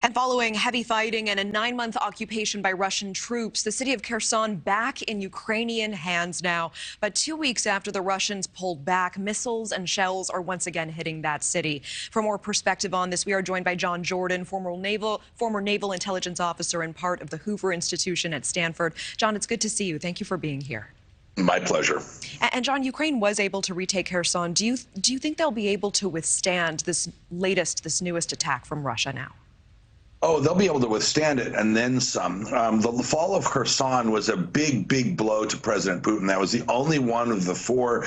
And following heavy fighting and a 9-month occupation by Russian troops, the city of Kherson back in Ukrainian hands now. But 2 weeks after the Russians pulled back, missiles and shells are once again hitting that city. For more perspective on this, we are joined by John Jordan, former naval intelligence officer and part of the Hoover Institution at Stanford. John, it's good to see you. Thank you for being here. My pleasure. And John, Ukraine was able to retake Kherson. Do you think they'll be able to withstand this newest attack from Russia now? Oh, they'll be able to withstand it and then some. The fall of Kherson was a big blow to President Putin. That was the only one of the four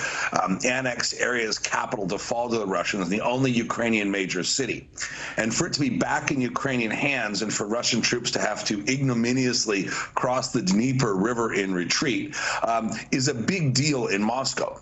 annexed areas capital to fall to the Russians, the only Ukrainian major city. And for it to be back in Ukrainian hands and for Russian troops to have to ignominiously cross the Dnieper River in retreat is a big deal in Moscow.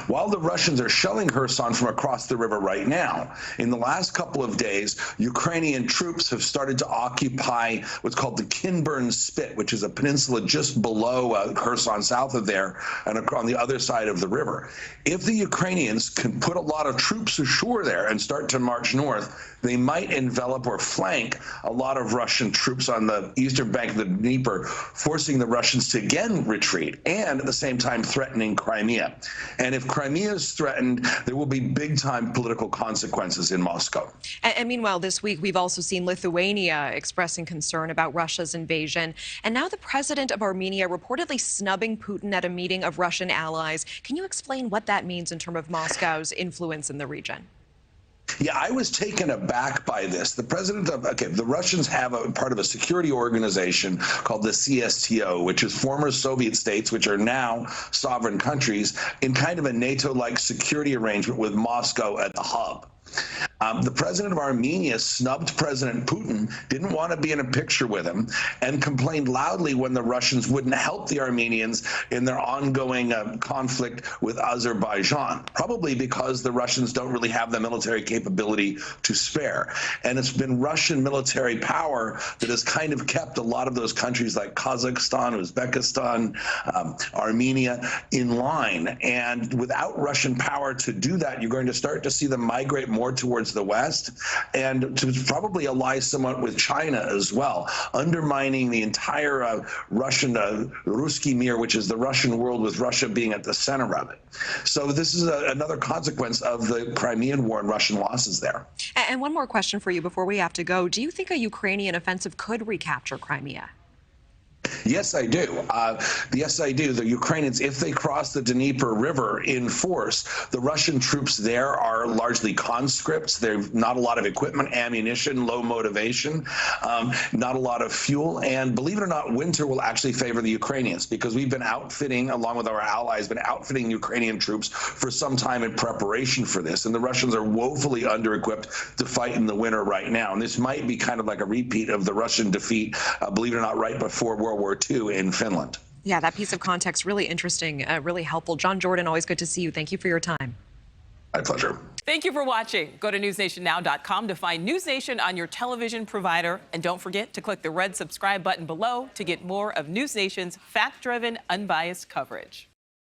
While the Russians are shelling Kherson from across the river right now, in the last couple of days, Ukrainian troops have started to occupy what's called the Kinburn Spit, which is a peninsula just below Kherson, south of there, and on the other side of the river. If the Ukrainians can put a lot of troops ashore there and start to march north, they might envelop or flank a lot of Russian troops on the eastern bank of the Dnieper, forcing the Russians to again retreat and at the same time threatening Crimea. And if Crimea is threatened, there will be big-time political consequences in Moscow. And meanwhile, this week, we've also seen Lithuania expressing concern about Russia's invasion. And now the president of Armenia reportedly snubbing Putin at a meeting of Russian allies. Can you explain what that means in terms of Moscow's influence in the region? Yeah, I was taken aback by this. The president of, the Russians have a part of a security organization called the CSTO, which is former Soviet states, which are now sovereign countries, in kind of a NATO-like security arrangement with Moscow at the hub. The president of Armenia snubbed President Putin, didn't want to be in a picture with him, and complained loudly when the Russians wouldn't help the Armenians in their ongoing conflict with Azerbaijan, probably because the Russians don't really have the military capability to spare. And it's been Russian military power that has kind of kept a lot of those countries like Kazakhstan, Uzbekistan, Armenia in line. And without Russian power to do that, you're going to start to see them migrate more towards the West and to probably ally somewhat with China as well, undermining the entire Russian Ruski Mir, which is the Russian world, with Russia being at the center of it. So this is another consequence of the Crimean War and Russian losses there. And one more question for you before we have to go. Do you think a Ukrainian offensive could recapture Crimea? Yes, I do. Yes, I do. The Ukrainians, if they cross the Dnieper River in force, the Russian troops there are largely conscripts. There's not a lot of equipment, ammunition, low motivation, not a lot of fuel. And believe it or not, winter will actually favor the Ukrainians because we've been outfitting, along with our allies, been outfitting Ukrainian troops for some time in preparation for this. And the Russians are woefully under-equipped to fight in the winter right now. And this might be kind of like a repeat of the Russian defeat, believe it or not, right before World War II in Finland. Yeah, that piece of context, really interesting, really helpful. John Jordan, always good to see you. Thank you for your time. My pleasure. Thank you for watching. Go to newsnationnow.com to find NewsNation on your television provider. And don't forget to click the red subscribe button below to get more of NewsNation's fact-driven, unbiased coverage.